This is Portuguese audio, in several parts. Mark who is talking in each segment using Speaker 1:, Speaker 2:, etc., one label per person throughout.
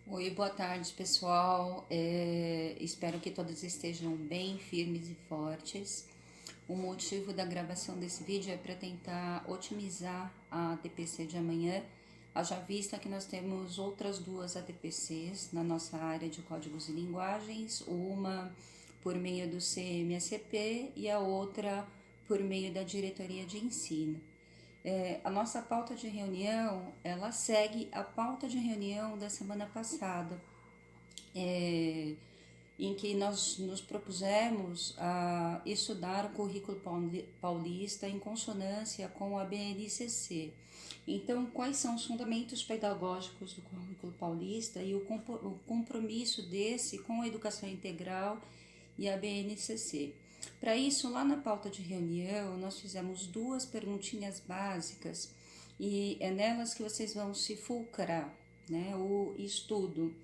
Speaker 1: Oi, boa tarde, pessoal. Espero que todos estejam bem, firmes e fortes. O motivo da gravação desse vídeo é para tentar otimizar a ATPC de amanhã, haja vista que nós temos outras duas ATPCs na nossa área de códigos e linguagens, uma por meio do CMSCP e a outra por meio da diretoria de ensino. A nossa pauta de reunião, ela segue a pauta de reunião da semana passada, em que nós nos propusemos a estudar o currículo paulista em consonância com a BNCC. Então, quais são os fundamentos pedagógicos do currículo paulista e o compromisso desse com a educação integral e a BNCC? Para isso, lá na pauta de reunião, nós fizemos duas perguntinhas básicas e é nelas que vocês vão se fulcrar, né, o estudo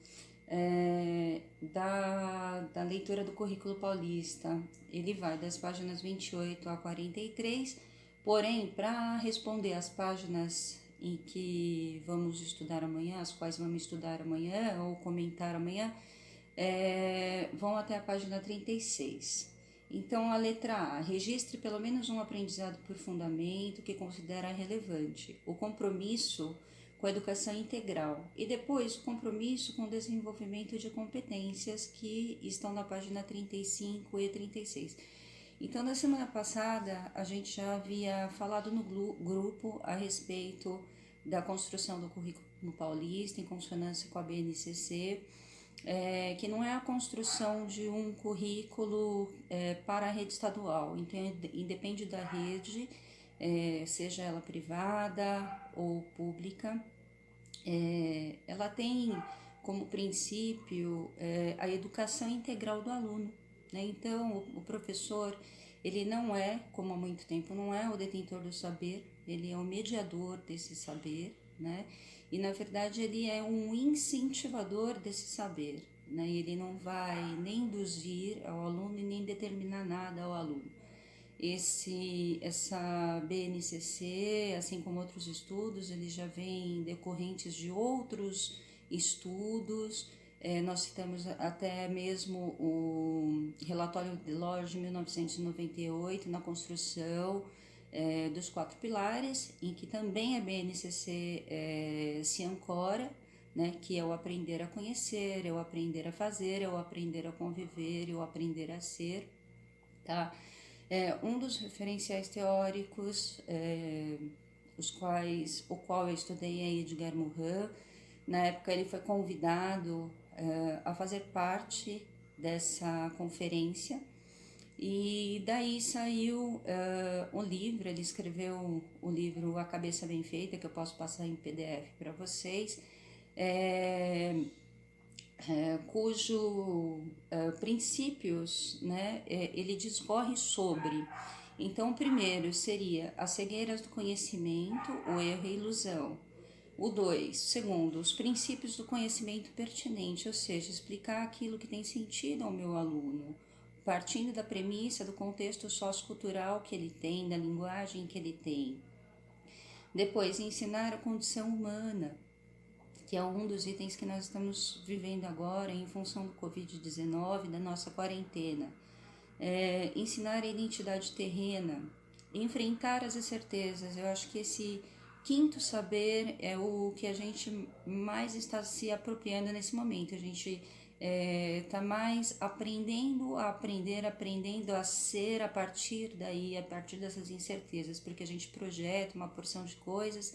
Speaker 1: da leitura do currículo paulista. Ele vai das páginas 28 a 43, porém, para responder as páginas em que vamos estudar amanhã, as quais vamos estudar amanhã ou comentar amanhã, vão até a página 36. Então, a letra A, registre pelo menos um aprendizado por fundamento que considera relevante. O compromisso com a educação integral. E depois, o compromisso com o desenvolvimento de competências que estão na página 35 e 36. Então, na semana passada, a gente já havia falado no grupo a respeito da construção do currículo paulista em consonância com a BNCC, que não é a construção de um currículo para a rede estadual, então independe da rede, seja ela privada ou pública, ela tem como princípio a educação integral do aluno, né? Então o professor, ele não é, como há muito tempo, não é o detentor do saber, ele é o mediador desse saber, né? E na verdade ele é um incentivador desse saber, né? Ele não vai nem induzir ao aluno e nem determinar nada ao aluno. Essa BNCC, assim como outros estudos, ele já vem decorrentes de outros estudos. Nós citamos até mesmo o relatório de Delors de 1998 na construção dos 4 pilares, em que também a BNCC se ancora, né, que é o aprender a conhecer, é o aprender a fazer, é o aprender a conviver, é o aprender a ser, tá? Um dos referenciais teóricos, o qual eu estudei é Edgar Morin. Na época ele foi convidado a fazer parte dessa conferência, e daí saiu um livro. Ele escreveu o livro A Cabeça Bem Feita, que eu posso passar em PDF para vocês, cujo princípios, né, ele discorre sobre. Então, o primeiro seria as cegueiras do conhecimento, o erro e a ilusão. O 2, segundo, os princípios do conhecimento pertinente, ou seja, explicar aquilo que tem sentido ao meu aluno, partindo da premissa do contexto sociocultural que ele tem, da linguagem que ele tem. Depois, ensinar a condição humana, que é um dos itens que nós estamos vivendo agora em função do Covid-19, da nossa quarentena. Ensinar a identidade terrena, enfrentar as incertezas. Eu acho que esse quinto saber é o que a gente mais está se apropriando nesse momento. A gente está mais aprendendo a aprender, aprendendo a ser a partir daí, a partir dessas incertezas, porque a gente projeta uma porção de coisas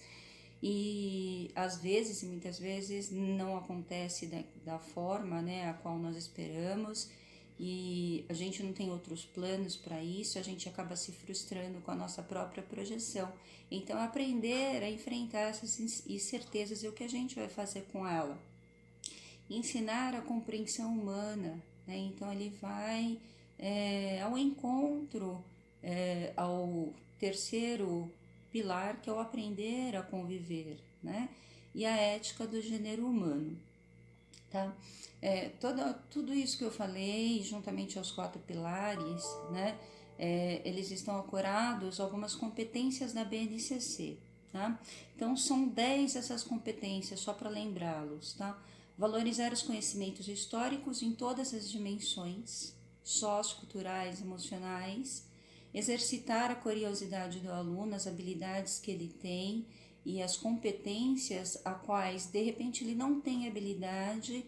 Speaker 1: e às vezes, e muitas vezes, não acontece da forma, né, a qual nós esperamos, e a gente não tem outros planos para isso, a gente acaba se frustrando com a nossa própria projeção. Então, aprender a enfrentar essas incertezas e o que a gente vai fazer com ela. Ensinar a compreensão humana, né? Então ele vai ao encontro, ao terceiro pilar, que é o aprender a conviver, né? E a ética do gênero humano, tá? Tudo isso que eu falei, juntamente aos 4 pilares, né? Eles estão ancorados algumas competências da BNCC, tá? Então são 10 essas competências, só para lembrá-los, tá? valorizar os conhecimentos históricos em todas as dimensões, socioculturais, emocionais, exercitar a curiosidade do aluno, as habilidades que ele tem e as competências a quais de repente ele não tem habilidade,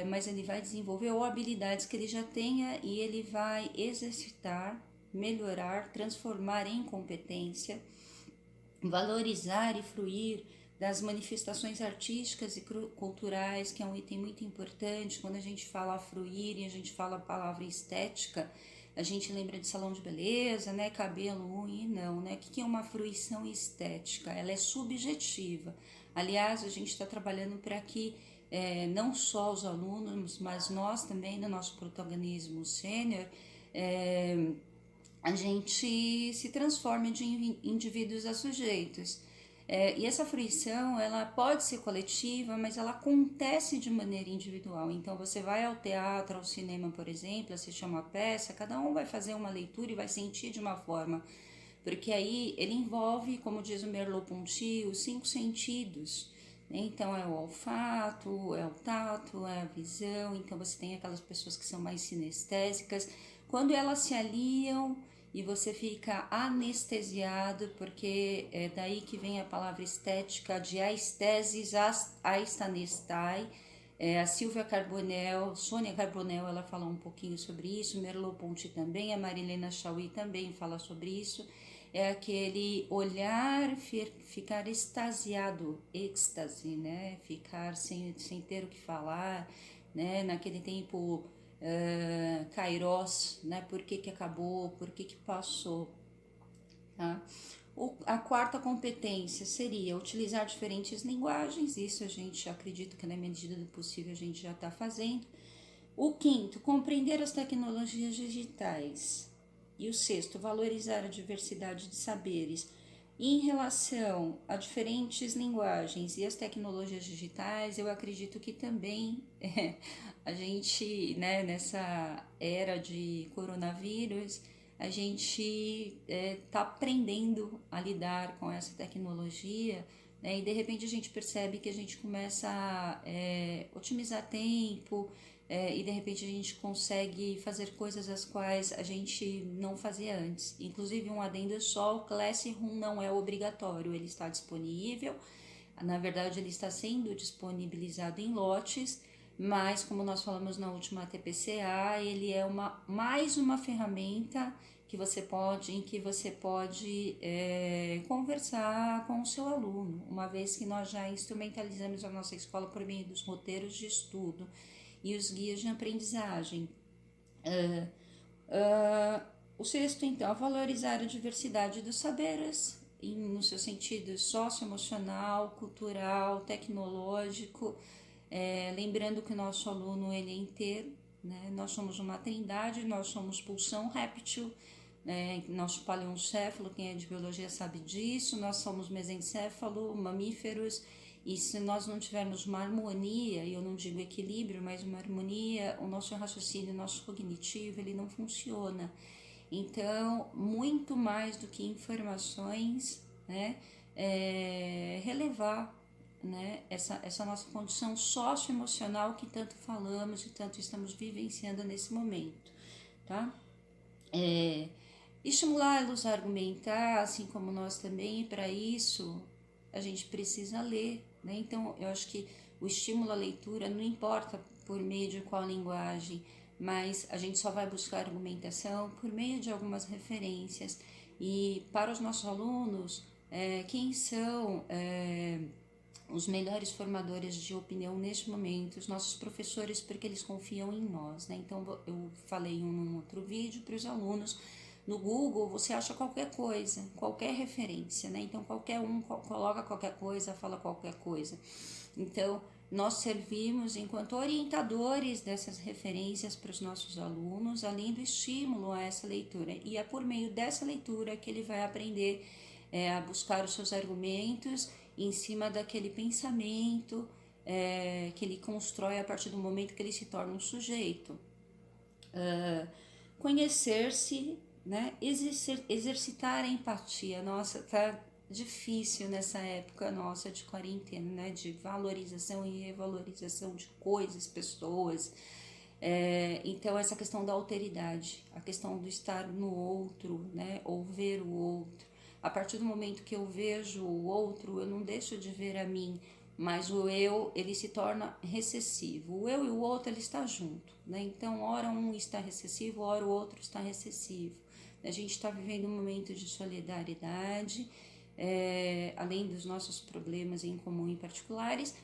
Speaker 1: mas ele vai desenvolver, ou habilidades que ele já tenha e ele vai exercitar, melhorar, transformar em competência, valorizar e fruir das manifestações artísticas e culturais, que é um item muito importante. Quando a gente fala fruir e a gente fala a palavra estética, a gente lembra de salão de beleza, né, cabelo, unha, e não, né? O que é uma fruição estética? Ela é subjetiva. Aliás, a gente está trabalhando para que não só os alunos, mas nós também, no nosso protagonismo sênior, a gente se transforme de indivíduos a sujeitos. E essa fruição, ela pode ser coletiva, mas ela acontece de maneira individual. Então, você vai ao teatro, ao cinema, por exemplo, assistir uma peça, cada um vai fazer uma leitura e vai sentir de uma forma. Porque aí ele envolve, como diz o Merleau-Ponty, os 5 sentidos. Então, é o olfato, é o tato, é a visão. Então, você tem aquelas pessoas que são mais sinestésicas. Quando elas se aliam e você fica anestesiado, porque é daí que vem a palavra estética, de aestesis aistanestai. A Silvia Carbonell, Sônia Carbonell, ela fala um pouquinho sobre isso, Merleau-Ponty também, a Marilena Chauí também fala sobre isso. É aquele olhar, ficar extasiado, êxtase, né? Ficar sem ter o que falar, né? Naquele tempo... Kairos, né? Por que acabou, por que passou, tá? A quarta competência seria utilizar diferentes linguagens, isso a gente acredita que na medida do possível a gente já está fazendo. O quinto, compreender as tecnologias digitais. E o sexto, valorizar a diversidade de saberes. Em relação a diferentes linguagens e as tecnologias digitais, eu acredito que também a gente, né, nessa era de coronavírus, a gente está aprendendo a lidar com essa tecnologia, né, e de repente a gente percebe que a gente começa a otimizar tempo, e de repente a gente consegue fazer coisas as quais a gente não fazia antes. Inclusive, um adendo só, o Classroom não é obrigatório, ele está disponível, na verdade ele está sendo disponibilizado em lotes, mas como nós falamos na última TPCA, ele é mais uma ferramenta em que você pode conversar com o seu aluno, uma vez que nós já instrumentalizamos a nossa escola por meio dos roteiros de estudo e os guias de aprendizagem. O sexto, então, valorizar a diversidade dos saberes, no seu sentido socioemocional, cultural, tecnológico, lembrando que o nosso aluno ele é inteiro, né? Nós somos uma trindade, nós somos pulsão réptil, nosso paleoncéfalo, quem é de biologia sabe disso, nós somos mesencéfalo, mamíferos, e se nós não tivermos uma harmonia, e eu não digo equilíbrio, mas uma harmonia, o nosso raciocínio, o nosso cognitivo, ele não funciona. Então, muito mais do que informações, né, relevar, né, essa nossa condição socioemocional que tanto falamos e tanto estamos vivenciando nesse momento, tá? Estimulá-los a argumentar, assim como nós também, e para isso a gente precisa ler, né? Então, eu acho que o estímulo à leitura não importa por meio de qual linguagem, mas a gente só vai buscar argumentação por meio de algumas referências. E para os nossos alunos, quem são os melhores formadores de opinião neste momento? Os nossos professores, porque eles confiam em nós, né? Então, eu falei em um outro vídeo para os alunos. No Google você acha qualquer coisa, qualquer referência, né? Então qualquer um coloca qualquer coisa, fala qualquer coisa. Então nós servimos enquanto orientadores dessas referências para os nossos alunos, além do estímulo a essa leitura. E é por meio dessa leitura que ele vai aprender a buscar os seus argumentos em cima daquele pensamento que ele constrói a partir do momento que ele se torna um sujeito. Conhecer-se, né? Exercitar a empatia. Nossa, tá difícil nessa época nossa de quarentena, né? De valorização e revalorização de coisas, pessoas. Então, essa questão da alteridade, a questão do estar no outro, né? Ou ver o outro. A partir do momento que eu vejo o outro, eu não deixo de ver a mim, mas o eu, ele se torna recessivo. O eu e o outro, ele está junto, né? Então, ora um está recessivo, ora o outro está recessivo. A gente está vivendo um momento de solidariedade, além dos nossos problemas em comum e particulares,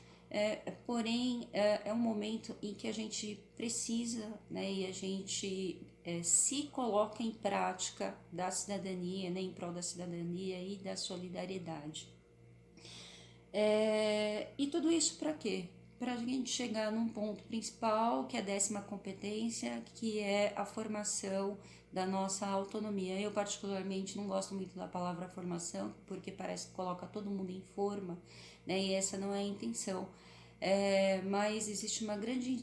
Speaker 1: porém é um momento em que a gente precisa, né, e a gente se coloca em prática da cidadania, né, em prol da cidadania e da solidariedade. E tudo isso para quê? Para a gente chegar num ponto principal, que é a 10ª competência, que é a formação da nossa autonomia. Eu particularmente não gosto muito da palavra formação, porque parece que coloca todo mundo em forma, né? E essa não é a intenção. Mas existe uma grande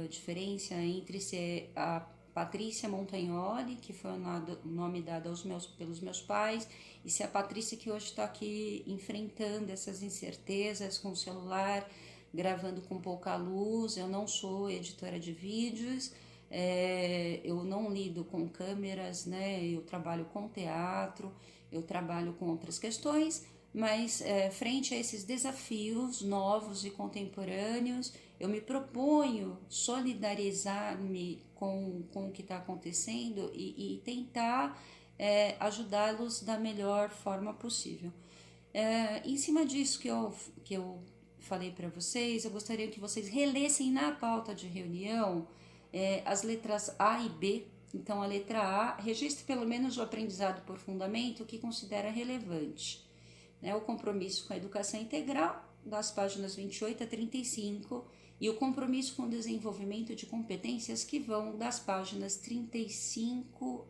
Speaker 1: diferença entre ser a Patrícia Montagnoli, que foi o nome dado pelos meus pais, e se a Patrícia que hoje está aqui enfrentando essas incertezas com o celular, gravando com pouca luz. Eu não sou editora de vídeos, eu não lido com câmeras, né? Eu trabalho com teatro, eu trabalho com outras questões, mas frente a esses desafios novos e contemporâneos, eu me proponho solidarizar-me com o que está acontecendo e tentar ajudá-los da melhor forma possível. Em cima disso que eu falei para vocês, eu gostaria que vocês relessem na pauta de reunião as letras A e B. Então, a letra A, registre pelo menos o aprendizado por fundamento que considera relevante. Né? O compromisso com a educação integral, das páginas 28 a 35, e o compromisso com o desenvolvimento de competências, que vão das páginas 35,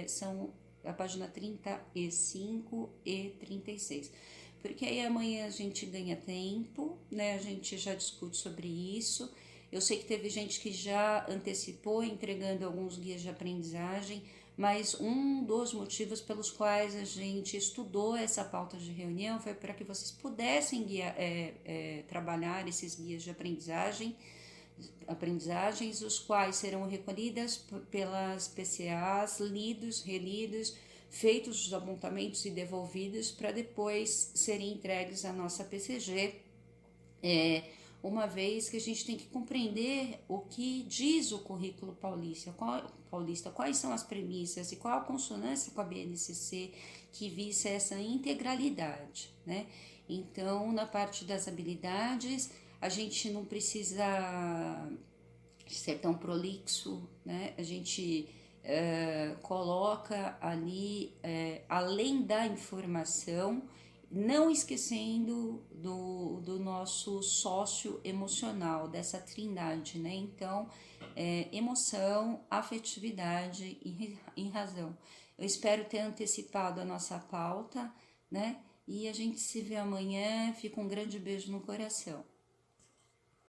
Speaker 1: são a página 35 e 36. Porque aí amanhã a gente ganha tempo, né? A gente já discute sobre isso. Eu sei que teve gente que já antecipou entregando alguns guias de aprendizagem, mas um dos motivos pelos quais a gente estudou essa pauta de reunião foi para que vocês pudessem trabalhar esses guias de aprendizagens, os quais serão recolhidas pelas PCAs, lidos, relidos, feitos os apontamentos e devolvidos para depois serem entregues à nossa PCG, uma vez que a gente tem que compreender o que diz o currículo paulista, quais são as premissas e qual a consonância com a BNCC que visa essa integralidade, né? Então, na parte das habilidades, a gente não precisa ser tão prolixo, né? A gente coloca ali, além da informação, não esquecendo do nosso sócio emocional, dessa trindade, né? Então, emoção, afetividade e razão. Eu espero ter antecipado a nossa pauta, né? E a gente se vê amanhã. Fica um grande beijo no coração.